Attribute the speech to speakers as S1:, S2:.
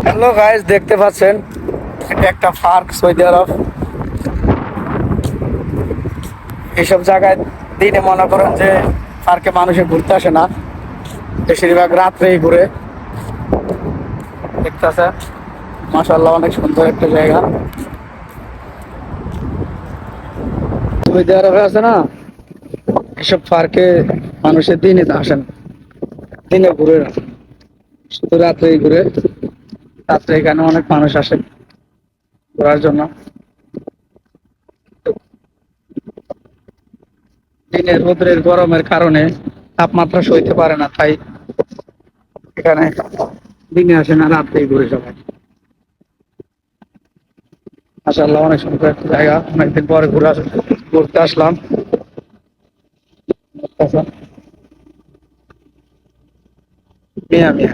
S1: Hello guys, দেখতে পাচ্ছেন এটা একটা পার্ক সৌদি আরব। এইসব জায়গায় দিনে মনে করেন যে পার্কে মানুষে ঘুরতে আসে না, বেশিরভাগ রাত্রেই ঘুরে। দেখতেছেন, মাশাআল্লাহ, অনেক সুন্দর একটা জায়গা। সৌদি আরবে আছে না, এসব পার্কে মানুষের দিনে আসে না, দিনে ঘুরে না, শুধু রাত্রেই ঘুরে। রাত্রে এখানে অনেক মানুষ আসে ঘোরার জন্য। দিনে রোদ্রের গরমের কারণে তাপমাত্রা সইতে পারে না, তাই এখানে দিনে আসে না, রাত্রেই ঘুরে সবাই। মাশাআল্লাহ, অনেক সুন্দর একটা জায়গা, অনেকদিন পরে ঘুরতে আসলাম। মিয়া মিয়া।